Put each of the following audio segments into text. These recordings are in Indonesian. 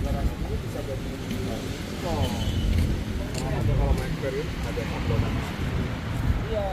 bisa jadi oh ada kalau main period ada tablonan iya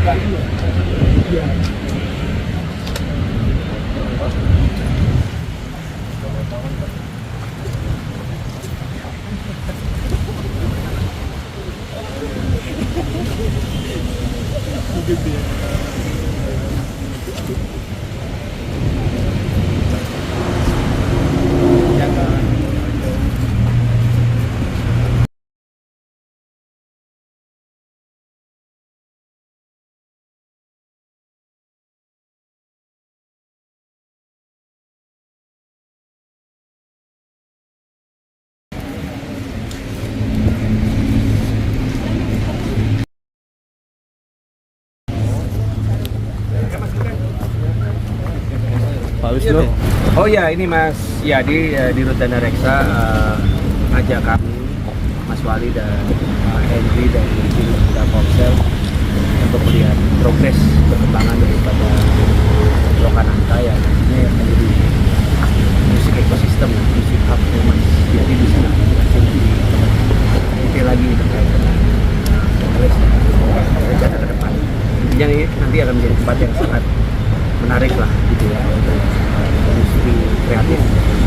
kayak gitu Pak Wisnu. Oh ya, ini Mas Yadi di Rut Dana Reksa ngajak kami, Mas Wali dan Pak Henry dari Dirut Komsel untuk melihat progres perkembangan daripada Lokananta yang nantinya yang menjadi musik ekosistem, musik hub Mas Yadi di sana. Ini lagi terkait dengan progres rencana ke depan. Intinya ini nanti akan menjadi tempat yang sangat menarik lah gitu ya untuk industri kreatif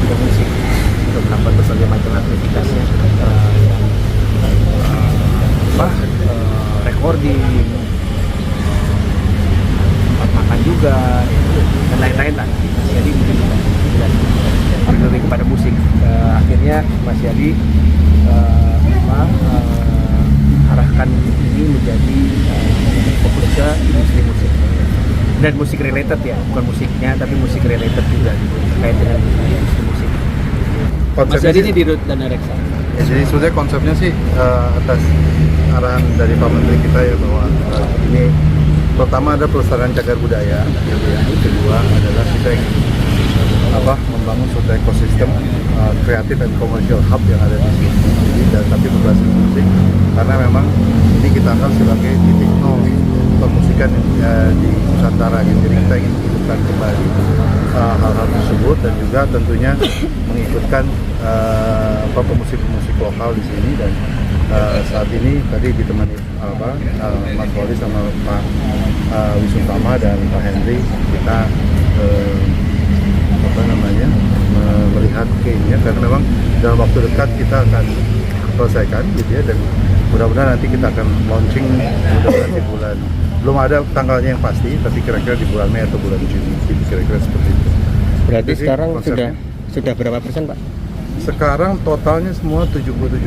bidang musik untuk melakukan berbagai macam aktivitasnya recording, tempat makan juga dan lain-lain lah. Mas Yadi mungkin lebih kepada musik. Akhirnya Mas Yadi arahkan ini menjadi fokus ke industri musik dan musik related ya, bukan musiknya tapi musik related juga gitu, terkait dengan industri musik. Mas Yadi ini di Rut Dana Reksa. Ya, jadi sebenarnya konsepnya sih atas arahan dari Pak Menteri kita ya bahwa ini pertama ada pelestarian cagar budaya, gitu ya. Yang kedua adalah kita ingin membangun suatu ekosistem kreatif dan komersial hub yang ada di sini. Jadi tapi berbasis musik karena memang ini kita anggap sebagai titik nol permusikan di Nusantara gitu. Jadi kita ingin menghidupkan kembali hal-hal tersebut dan juga tentunya mengikutkan pemusik-pemusik lokal di sini dan saat ini tadi ditemani Mas Wali sama Pak Wisutama dan Pak Henry kita melihat kayaknya karena memang dalam waktu dekat kita akan selesaikan gitu ya dan mudah-mudahan nanti kita akan launching mudah-mudahan di bulan, belum ada tanggalnya yang pasti tapi kira-kira di bulan Mei atau bulan Juni kira-kira seperti itu. Berarti jadi, sekarang konsepnya, sudah berapa persen Pak? sekarang totalnya semua 77%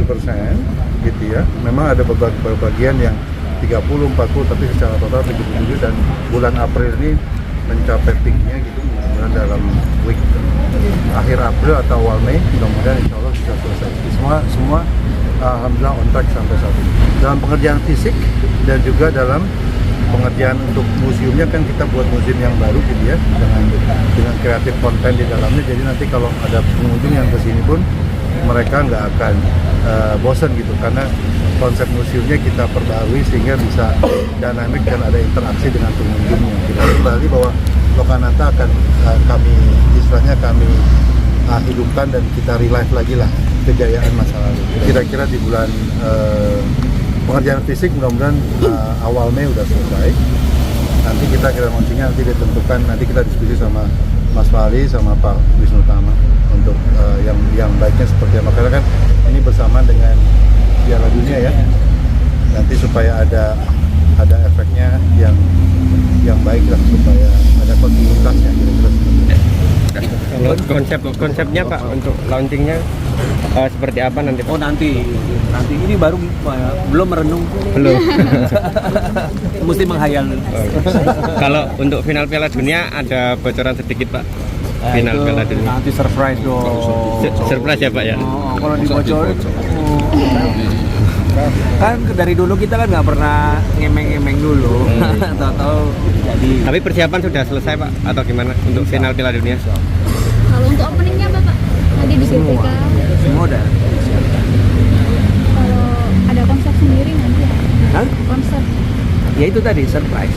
gitu ya. Memang ada beberapa bagian yang 30, 40 tapi secara total 77 dan bulan April ini mencapai peaknya gitu mudah-mudahan dalam week akhir April atau awal Mei mudah-mudahan insya Allah bisa selesai. Semua alhamdulillah on track sampai saat ini. Dalam pengerjaan fisik dan juga dalam pengerjaan untuk museumnya kan kita buat museum yang baru gitu ya dengan kreatif konten di dalamnya. Jadi nanti kalau ada pengunjung yang kesini pun mereka nggak akan bosan gitu karena konsep museumnya kita perbarui sehingga bisa dinamik dan ada interaksi dengan pengunjungnya. Kita berarti bahwa Lokananta akan kami hidupkan dan kita revive lagi lah kejayaan masa lalu. Kira-kira di bulan pengerjaan fisik mudah-mudahan awal Mei udah selesai. Nanti kita kira launchingnya nanti ditentukan, nanti kita diskusi sama Mas Wali sama Pak Wisnu Tama untuk yang baiknya seperti apa, karena kan ini bersamaan dengan Piala Dunia ya, nanti supaya ada efeknya yang baik lah, supaya ada kontinuitasnya kira-kira seperti itu. Kalau konsepnya Pak untuk launchingnya seperti apa nanti Pak? Oh nanti ini baru belum merenung, Belum. mesti menghayal. Kalau untuk final Piala Dunia ada bocoran sedikit Pak? Final Itu Piala Dunia. nanti surprise dong. Surprise ya Pak ya? Kalau dibocorin, kan dari dulu kita kan nggak pernah ngemeng-ngemeng dulu, tahu-tahu jadi. Tapi persiapan sudah selesai Pak atau gimana untuk final Piala Dunia? Kalau untuk openingnya Bapak tadi di GBK, Semua udah. kalau ada konsep sendiri nanti ya. Hah? Konsep. Ya itu tadi surprise.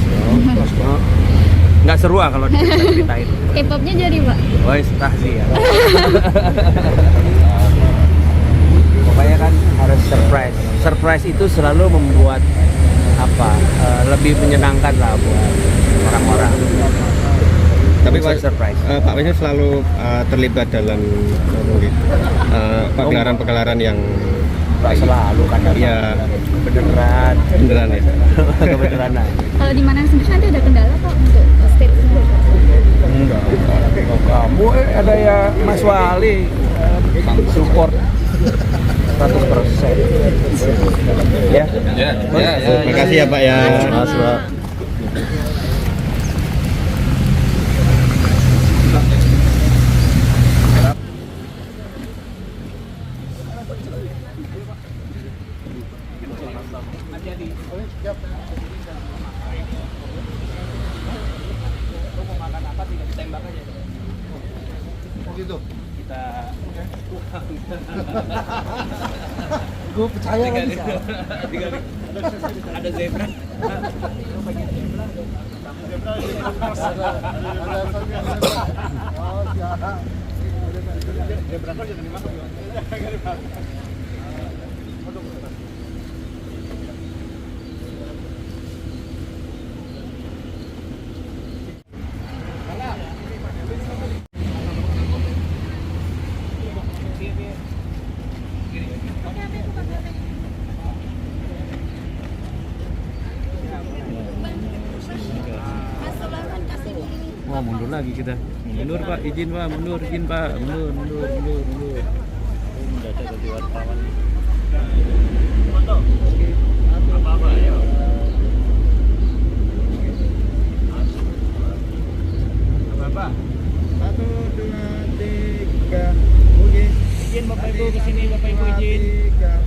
Nggak seru kalau diceritain. K-popnya jadi Pak. Oh, setah sih ya. Pokoknya kan harus surprise. Surprise itu selalu membuat lebih menyenangkan lah buat orang-orang. Tapi Bisa surprise. Pak Wisnu selalu terlibat dalam pagelaran-pagelaran yang Nggak selalu kan Iya. beneran beneran ya. kebeneran aja. Kalau di mana sendiri nanti ada kendala Pak untuk stage sendiri? Enggak. Kamu ada ya Mas Wali support 100%. Ya. Terima kasih ya Pak ya. Mas Pak. Gitu. Gue percaya lagi. Ada zebra. Wah, mundur lagi kita. Mundur Pak, izin Pak, mundur, izin Pak, mundur. Mendadak jadi wartawan. Foto. Apa-apa, ayo. Apa-apa? 1, 2, 3. Oke. Izin Bapak Ibu ke sini, Bapak Ibu izin. 3.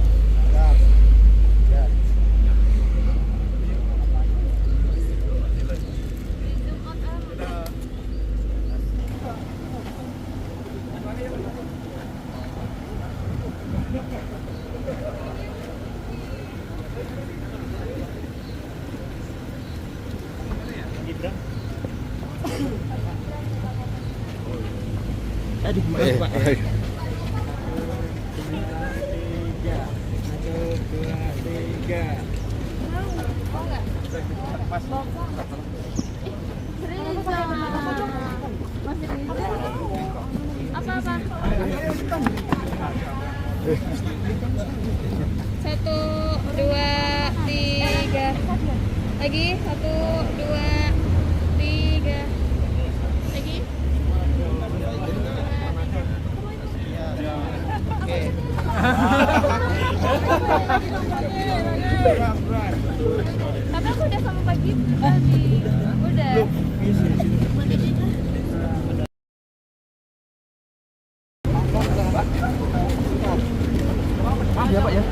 Aduh, maaf Pak. Apa-apa? 1, 2, 3. Lagi 1, 2, 3. Lagi. Tapi aku udah sama pagi tadi. Udah. Ya Pak ya.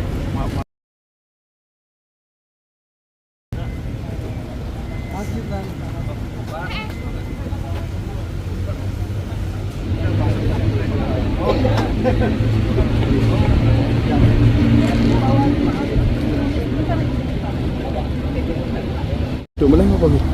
Duk meneh apa Gus?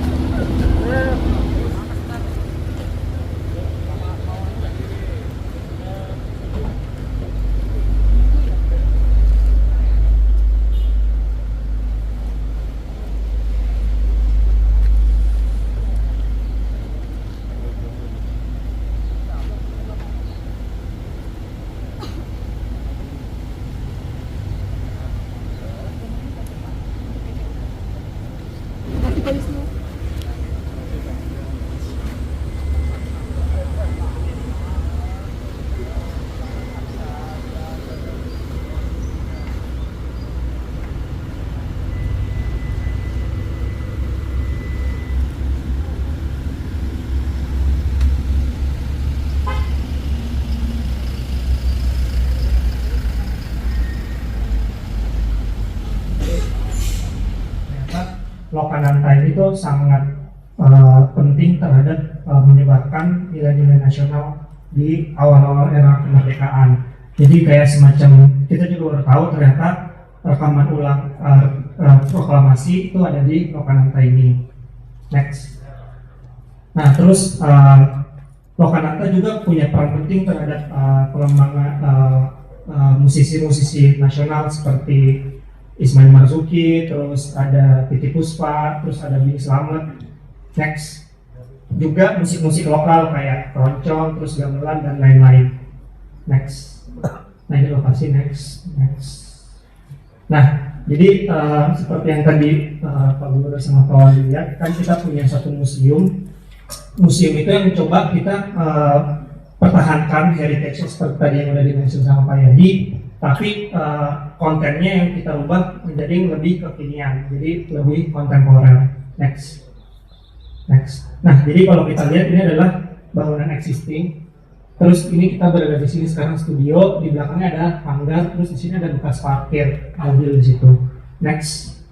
itu sangat penting terhadap menyebarkan nilai-nilai nasional di awal-awal era kemerdekaan. Jadi kayak semacam kita juga baru tahu ternyata rekaman ulang proklamasi itu ada di Lokananta ini. Next. Nah terus Lokananta juga punya peran penting terhadap pengembangan musisi-musisi nasional seperti Ismail Marzuki, terus ada Titiek Puspa, terus ada Bing Slamet. Next. Juga musik-musik lokal kayak keroncong, terus gamelan dan lain-lain. Next. Nah ini lokasi next. Nah jadi seperti yang tadi Pak Gubernur sama Pak Wali lihat, kan kita punya satu museum. Museum itu yang coba kita pertahankan heritage seperti tadi yang udah dimention sama Pak Yadi, tapi kontennya yang kita ubah menjadi lebih kekinian, jadi lebih kontemporer. Next. Nah, jadi kalau kita lihat ini adalah bangunan existing. Terus ini kita berada di sini sekarang studio, di belakangnya ada hanggar, terus di sini ada bekas parkir mobil di situ. Next.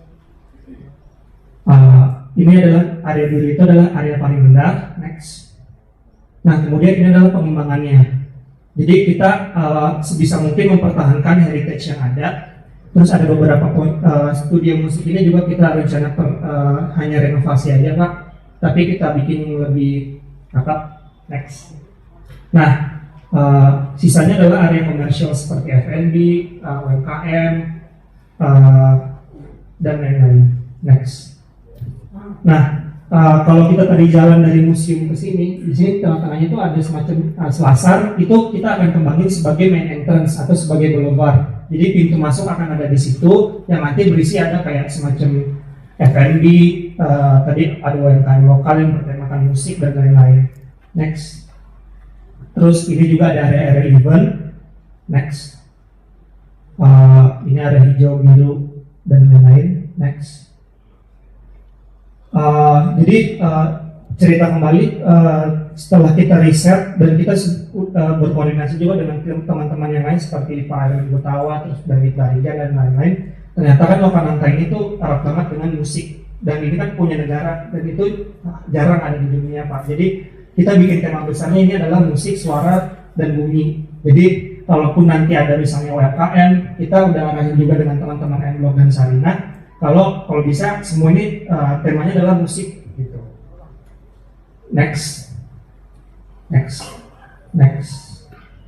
Ini adalah area biru, itu adalah area paling rendah. Next. Nah, kemudian ini adalah pengembangannya. Jadi kita sebisa mungkin mempertahankan heritage yang ada. Terus ada beberapa studio musik ini juga kita rencana hanya renovasi aja Pak, tapi kita bikin lebih cakep. Next. Nah, sisanya adalah area komersial seperti F&B, UMKM, dan lain-lain. Next. Nah, kalau kita tadi jalan dari museum ke sini, di sini tengah-tengahnya itu ada semacam selasar, itu kita akan kembangin sebagai main entrance atau sebagai boulevard. Jadi pintu masuk akan ada di situ, yang nanti berisi ada kayak semacam F&B, tadi ada UMKM lokal yang bertemakan musik dan lain-lain. Next. Terus ini juga ada area event. Next. Ini area hijau, biru, dan lain-lain. Next. Jadi cerita kembali setelah kita riset dan kita berkoordinasi juga dengan teman-teman yang lain seperti Pak Aaron Gutawa, terus David Barigan dan lain-lain. Ternyata kan Lokananta ini tuh erat banget dengan musik, dan ini kan punya negara dan itu jarang ada di dunia Pak. Jadi kita bikin tema besarnya ini adalah musik, suara, dan bumi. Jadi kalaupun nanti ada misalnya UMKM, kita udah arahin juga dengan teman-teman M-Block dan Sarina. Kalau bisa semua ini temanya adalah musik gitu. Next.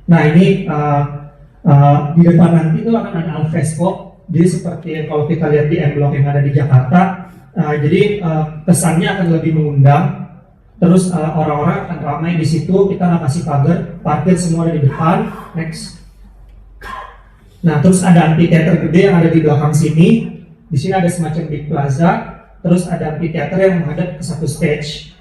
Nah ini di depan nanti itu akan ada Alfresco. Jadi seperti kalau kita lihat di M-Block yang ada di Jakarta, jadi kesannya akan lebih mengundang. Terus orang-orang akan ramai di situ. Kita nggak kasih pagar, parkir semua ada di depan. Next. Nah terus ada amphitheater gede yang ada di belakang sini. Di sini ada semacam big plaza, terus ada amphitheater yang menghadap ke satu stage.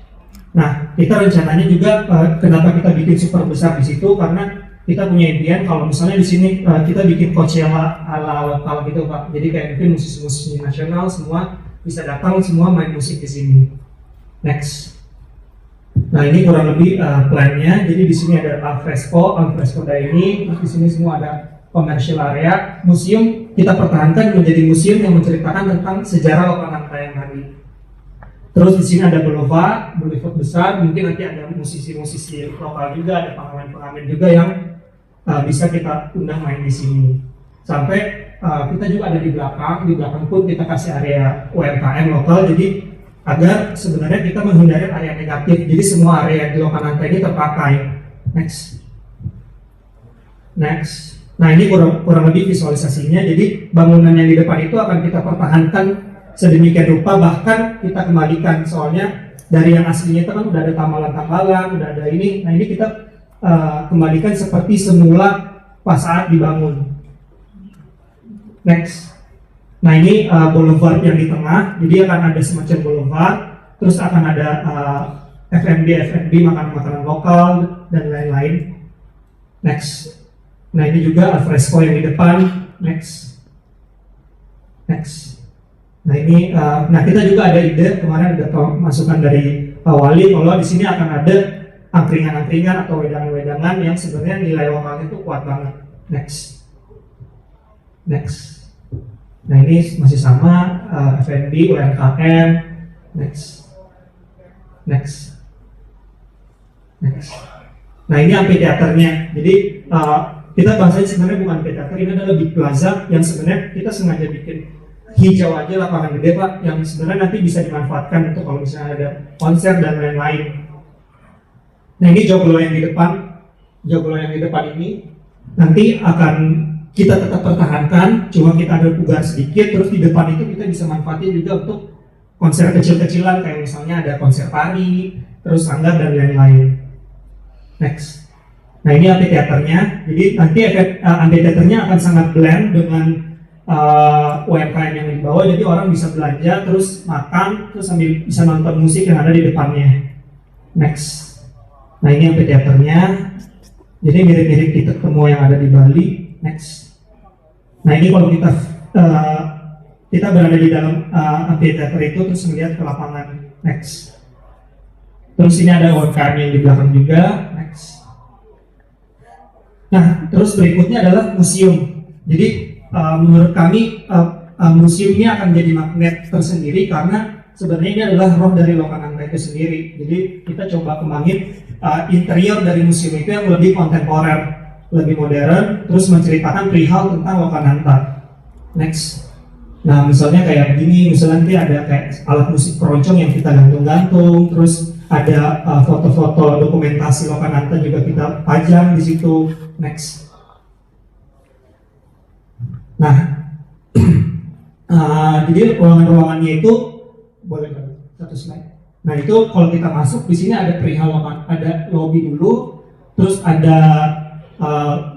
Nah, kita rencananya juga kenapa kita bikin super besar di situ, karena kita punya impian kalau misalnya di sini kita bikin Coachella ala lokal gitu Pak. Jadi kayak mungkin musisi-musisi nasional semua bisa datang, semua main musik di sini. Next. Nah ini kurang lebih plannya. Jadi di sini ada Alfresco Dining, terus di sini semua ada commercial area. Museum kita pertahankan menjadi museum yang menceritakan tentang sejarah Lokananta yang tadi. Terus di sini ada boulevard besar, mungkin nanti ada musisi-musisi lokal juga, ada pengamen-pengamen juga yang bisa kita undang main di sini. Sampai kita juga ada di belakang pun kita kasih area UMKM lokal, jadi agar sebenarnya kita menghindari area negatif. Jadi semua area di Lokananta ini terpakai. Next. Nah ini kurang lebih visualisasinya. Jadi bangunan yang di depan itu akan kita pertahankan sedemikian rupa, bahkan kita kembalikan, soalnya dari yang aslinya itu kan udah ada tambalan-tambalan, udah ada ini. Nah ini kita kembalikan seperti semula pas saat dibangun. Next. Nah ini boulevard yang di tengah, jadi akan ada semacam boulevard, terus akan ada F&B, makanan-makanan lokal dan lain-lain. Next. Nah ini juga Alfresco yang di depan. Next. Nah ini, nah kita juga ada ide, kemarin ada masukan dari Pak Wali kalau di sini akan ada angkringan-angkringan atau wedangan-wedangan yang sebenarnya nilai lokalnya itu kuat banget. Next. Nah ini masih sama F&B, UMKM, next, next, next. Nah ini amphitheaternya. Jadi kita bahasanya sebenarnya bukan amphitheater, ini adalah big plaza yang sebenarnya kita sengaja bikin hijau aja, lapangan gede Pak, yang sebenarnya nanti bisa dimanfaatkan untuk kalau misalnya ada konser dan lain-lain. Nah ini joglo yang di depan ini nanti akan kita tetap pertahankan, cuma kita ada pugar sedikit, terus di depan itu kita bisa manfaatin juga untuk konser kecil-kecilan kayak misalnya ada konser pari, terus sanggar dan lain-lain. Next. Nah ini amphitheaternya, jadi nanti amphitheaternya akan sangat blend dengan UMKM yang di bawah, jadi orang bisa belanja, terus makan, terus sambil bisa nonton musik yang ada di depannya. Next. Nah ini amphitheaternya, jadi mirip-mirip titik temu yang ada di Bali. Next. Nah ini kalau kita berada di dalam amphitheater itu terus melihat ke lapangan. Next. Terus ini ada UMKM yang di belakang juga. Next. Nah terus berikutnya adalah museum. Jadi menurut kami museum ini akan jadi magnet tersendiri karena sebenarnya ini adalah roh dari Lokananta itu sendiri. Jadi kita coba kembangin interior dari museum itu yang lebih kontemporer, lebih modern, terus menceritakan perihal tentang Lokananta. Next. Nah misalnya kayak begini, misalnya nanti ada kayak alat musik keroncong yang kita gantung-gantung, terus ada foto-foto dokumentasi Lokananta juga kita pajang di situ. Next. Nah, jadi ruangan-ruangannya itu boleh satu slide. Nah itu kalau kita masuk di sini ada perihal ada lobby dulu, terus ada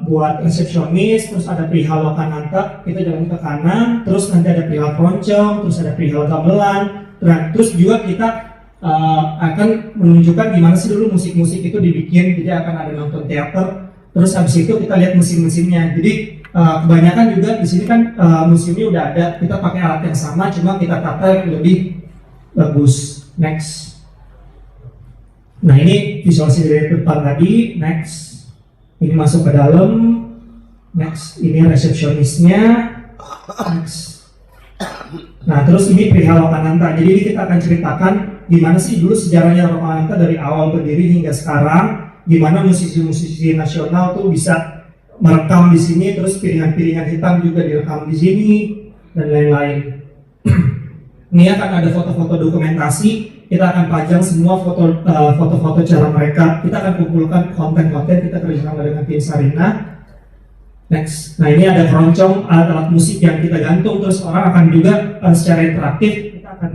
buat resepsionis, terus ada perihal Lokananta, kita jalan ke kanan, terus nanti ada perihal keroncong, terus ada perihal gamelan, terus juga kita akan menunjukkan gimana sih dulu musik-musik itu dibikin, jadi akan ada nonton teater, terus habis itu kita lihat mesin-mesinnya. Jadi kebanyakan juga di sini kan museumnya udah ada, kita pakai alat yang sama, cuma kita tata yang lebih bagus. Next. Nah ini visualisasi dari depan tadi. Next. Ini masuk ke dalam. Next. Ini resepsionisnya. Next. Nah terus ini perihal Lokananta. Jadi ini kita akan ceritakan gimana sih dulu sejarahnya Lokananta dari awal berdiri hingga sekarang. Gimana musisi-musisi nasional tuh bisa merekam di sini, terus piringan-piringan hitam juga direkam di sini dan lain-lain. Ini akan ada foto-foto dokumentasi, kita akan pajang semua foto-foto cara mereka. Kita akan kumpulkan konten-konten, kita kerjasama dengan tim Sarina. Next. Nah ini ada keroncong, alat musik yang kita gantung, terus orang akan juga secara interaktif kita akan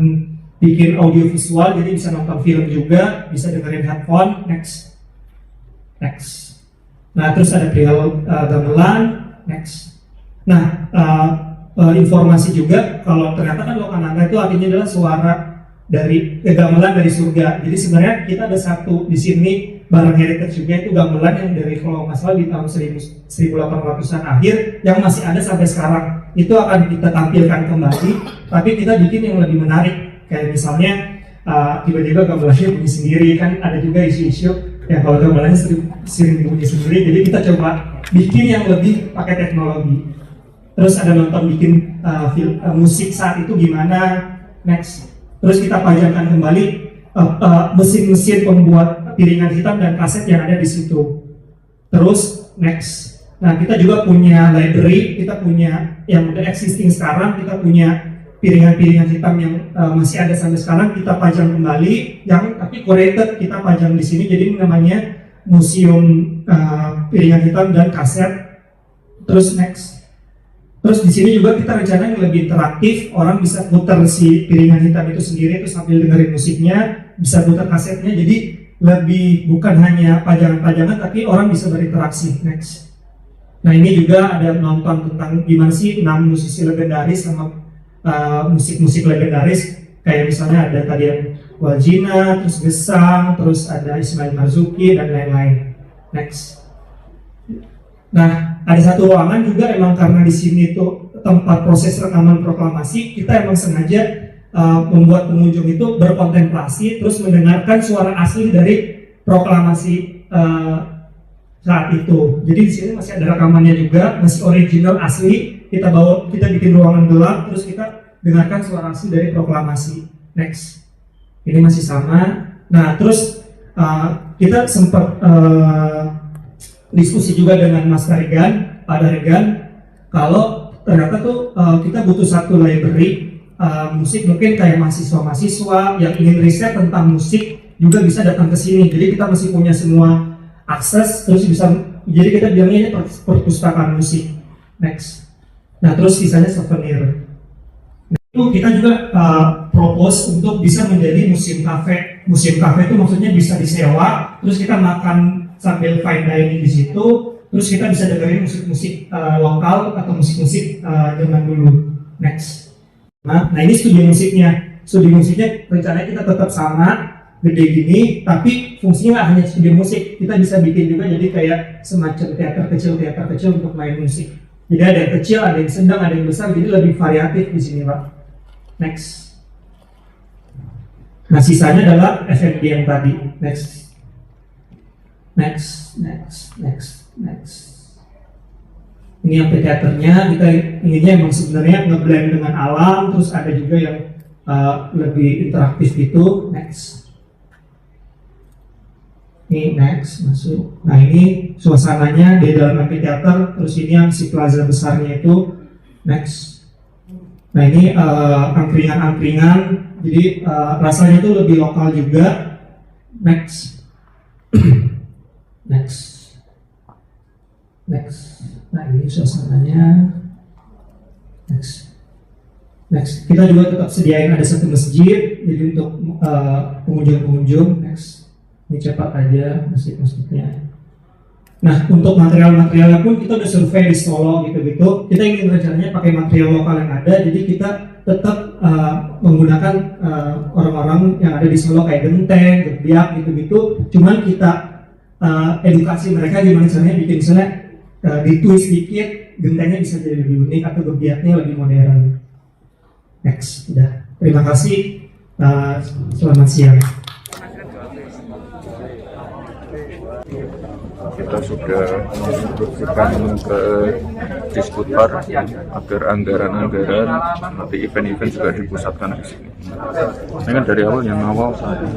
bikin audio visual, jadi bisa nonton film juga, bisa dengerin headphone. Next. Next. Nah terus ada perihal gamelan. Next. Nah informasi juga kalau ternyata kan Lokananta itu artinya adalah suara dari gamelan dari surga. Jadi sebenarnya kita ada satu di sini barang heritage juga, itu gamelan yang dari kalau nggak salah di tahun 1800-an akhir yang masih ada sampai sekarang. Itu akan kita tampilkan kembali, tapi kita bikin yang lebih menarik. Kayak misalnya tiba-tiba gamelannya bunyi sendiri, kan ada juga isu-isu ya kalau gamelannya sering bunyi sendiri. Jadi kita coba bikin yang lebih pakai teknologi. Terus ada nonton bikin musik saat itu gimana. Next. Terus kita pajangkan kembali mesin-mesin pembuat piringan hitam dan kaset yang ada di situ. Terus next. Nah kita juga punya library, kita punya yang udah existing sekarang, kita punya piringan-piringan hitam yang masih ada sampai sekarang, kita pajang kembali, yang tapi curated kita pajang di sini. Jadi ini namanya museum piringan hitam dan kaset. Terus next. Terus di sini juga kita rencana yang lebih interaktif, orang bisa putar si piringan hitam itu sendiri, itu sambil dengerin musiknya, bisa putar kasetnya. Jadi lebih bukan hanya pajangan-pajangan, tapi orang bisa berinteraksi. Next. Nah ini juga ada nonton tentang gimana sih 6 musisi legendaris sama musik-musik legendaris, kayak misalnya ada tadi yang Waljina, terus Gesang, terus ada Ismail Marzuki dan lain-lain. Next. Nah, ada satu ruangan juga emang karena di sini tuh tempat proses rekaman proklamasi, kita emang sengaja membuat pengunjung itu berkontemplasi, terus mendengarkan suara asli dari proklamasi saat itu. Jadi di sini masih ada rekamannya juga, masih original asli. Kita bikin ruangan gelap, terus kita dengarkan suara asli dari proklamasi. Next. Ini masih sama. Nah, terus kita sempat diskusi juga dengan Mas Regan, Pak Regan, kalau ternyata tuh kita butuh satu library musik, mungkin kayak mahasiswa-mahasiswa yang ingin riset tentang musik juga bisa datang ke sini. Jadi kita masih punya semua akses, terus bisa, jadi kita bilangnya ini perpustakaan musik. Next. Nah, terus sisanya souvenir. Nah, itu kita juga propose untuk bisa menjadi museum cafe. Museum cafe itu maksudnya bisa disewa, terus kita makan sambil fine dining di situ, terus kita bisa dengerin musik-musik lokal atau musik-musik zaman dulu. Next. Nah, ini studio musiknya. Studio musiknya rencananya kita tetap sama, gede gini, tapi fungsinya nggak hanya studio musik. Kita bisa bikin juga jadi kayak semacam teater kecil untuk main musik. Jadi ada yang kecil, ada yang sedang, ada yang besar, jadi lebih variatif di sini, Pak. Next. Nah, sisanya adalah F&B yang tadi. Next. Ini amplificatornya, kita inginnya emang sebenarnya ngeblend dengan alam, terus ada juga yang lebih interaktif gitu. Next. Ini next, masuk. Nah, ini suasananya di dalam amplificator, terus ini yang si plaza besarnya itu. Next. Nah, ini angkringan-angkringan, jadi rasanya itu lebih lokal juga. Next. Next. Nah, ini suasananya. Next. Kita juga tetap sediain ada satu masjid, jadi untuk pengunjung-pengunjung. Next. Ini cepat aja masjidnya. Nah, untuk material-materialnya pun kita udah survei di Solo gitu-gitu. Kita ingin rencananya pakai material lokal yang ada, jadi kita tetap menggunakan orang-orang yang ada di Solo kayak genteng, gebiak gitu-gitu. Cuman kita edukasi mereka gimana caranya bikin misalnya ditwist dikit, gentengnya bisa jadi lebih unik atau gebiaknya lebih modern. Next, udah. Terima kasih. Selamat siang. Kita sudah menginstruksikan ke Disputar agar anggaran-anggaran nanti event-event juga dipusatkan di sini. Ini kan dari awal yang awal saya.